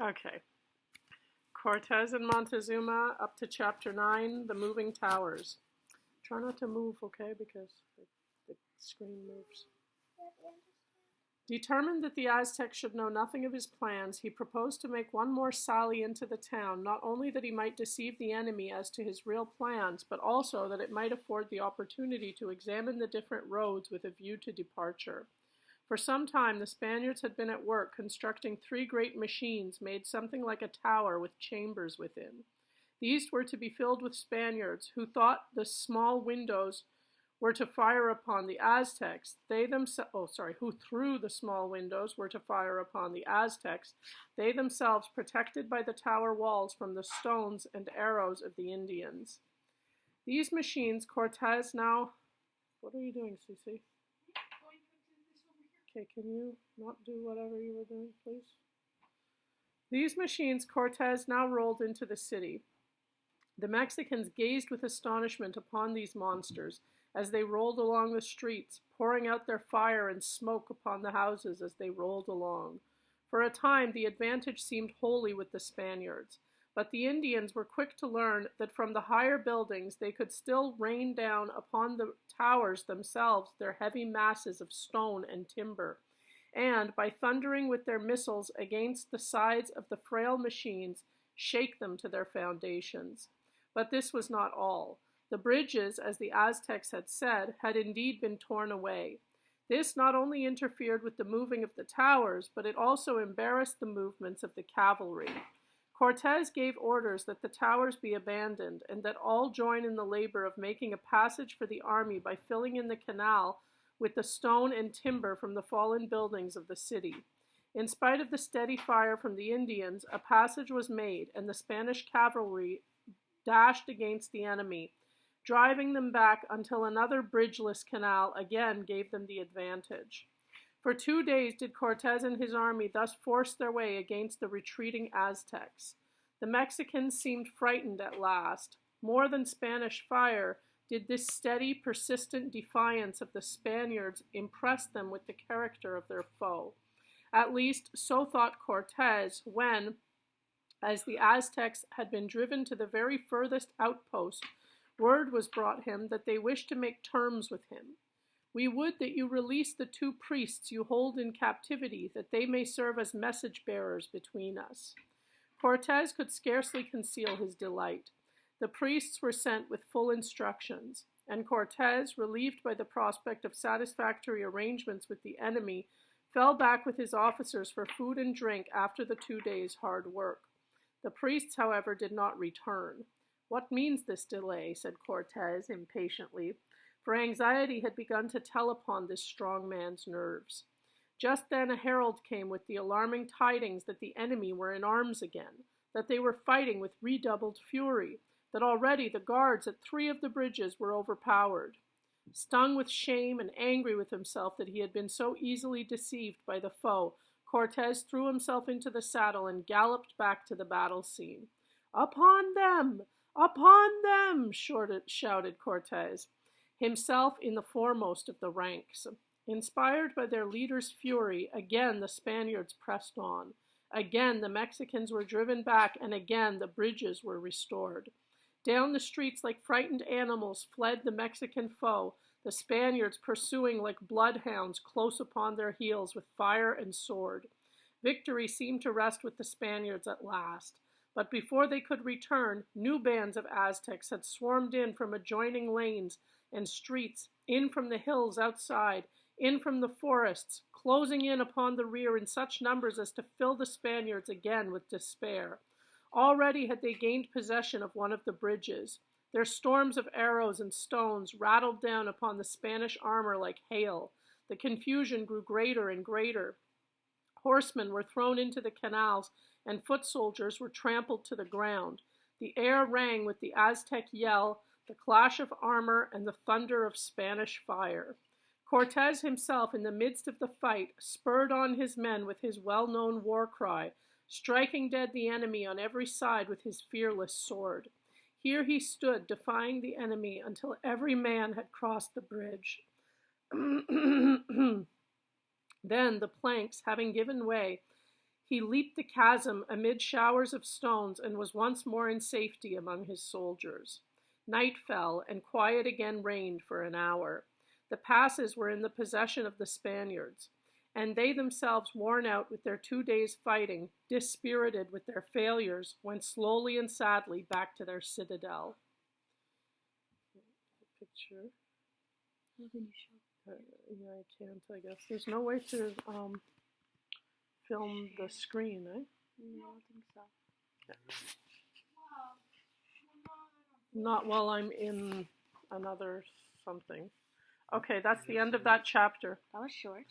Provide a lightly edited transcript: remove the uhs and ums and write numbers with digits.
Okay. Cortez and Montezuma up to chapter 9, the moving towers. Try not to move, okay, because the screen moves. Determined that the Aztecs should know nothing of his plans, he proposed to make one more sally into the town, not only that he might deceive the enemy as to his real plans, but also that it might afford the opportunity to examine the different roads with a view to departure. For some time the Spaniards had been at work constructing 3 great machines made something like a tower with chambers within. These were to be filled with Spaniards, who thought the small windows were to fire upon the Aztecs. Who through the small windows were to fire upon the Aztecs, they themselves protected by the tower walls from the stones and arrows of the Indians. These machines Cortez now... What are you doing, Cece? Okay, can you not do whatever you were doing, please? These machines Cortez now rolled into the city. The Mexicans gazed with astonishment upon these monsters as they rolled along the streets, pouring out their fire and smoke upon the houses as they rolled along. For a time the advantage seemed wholly with the Spaniards, but the Indians were quick to learn that from the higher buildings they could still rain down upon the towers themselves their heavy masses of stone and timber, and, by thundering with their missiles against the sides of the frail machines, shake them to their foundations. But this was not all. The bridges, as the Aztecs had said, had indeed been torn away. This not only interfered with the moving of the towers, but it also embarrassed the movements of the cavalry. Cortez gave orders that the towers be abandoned, and that all join in the labor of making a passage for the army by filling in the canal with the stone and timber from the fallen buildings of the city. In spite of the steady fire from the Indians, a passage was made, and the Spanish cavalry dashed against the enemy, driving them back until another bridgeless canal again gave them the advantage. For 2 days did Cortez and his army thus force their way against the retreating Aztecs. The Mexicans seemed frightened at last. More than Spanish fire did this steady, persistent defiance of the Spaniards impress them with the character of their foe. At least, so thought Cortez when, as the Aztecs had been driven to the very furthest outpost, word was brought him that they wished to make terms with him. "We would that you release the 2 priests you hold in captivity, that they may serve as message bearers between us." Cortez could scarcely conceal his delight. The priests were sent with full instructions, and Cortez, relieved by the prospect of satisfactory arrangements with the enemy, fell back with his officers for food and drink after the 2 days' hard work. The priests, however, did not return. "What means this delay?" said Cortez impatiently, for anxiety had begun to tell upon this strong man's nerves. Just then a herald came with the alarming tidings that the enemy were in arms again, that they were fighting with redoubled fury, that already the guards at 3 of the bridges were overpowered. Stung with shame and angry with himself that he had been so easily deceived by the foe, Cortez threw himself into the saddle and galloped back to the battle scene. "Upon them! Upon them!" shouted Cortez, himself in the foremost of the ranks. Inspired by their leader's fury, again the Spaniards pressed on. Again the Mexicans were driven back, and again the bridges were restored. Down the streets like frightened animals fled the Mexican foe, the Spaniards pursuing like bloodhounds close upon their heels with fire and sword. Victory seemed to rest with the Spaniards at last. But before they could return, new bands of Aztecs had swarmed in from adjoining lanes and streets, in from the hills outside, in from the forests, closing in upon the rear in such numbers as to fill the Spaniards again with despair. Already had they gained possession of one of the bridges. Their storms of arrows and stones rattled down upon the Spanish armor like hail. The confusion grew greater and greater. Horsemen were thrown into the canals, and foot soldiers were trampled to the ground. The air rang with the Aztec yell, the clash of armor, and the thunder of Spanish fire. Cortez himself, in the midst of the fight, spurred on his men with his well-known war cry, striking dead the enemy on every side with his fearless sword. Here he stood, defying the enemy until every man had crossed the bridge. Then, the planks having given way, He leaped the chasm amid showers of stones and was once more in safety among his soldiers. Night fell, and quiet again reigned for an hour. The passes were in the possession of the Spaniards, and they themselves, worn out with their 2 days' fighting, dispirited with their failures, went slowly and sadly back to their citadel. Picture. How can you show? Yeah, I can't, I guess. There's no way to film the screen, eh? No, I don't think so. Okay. Not while I'm in another something. Okay, that's the end of that chapter. That was short.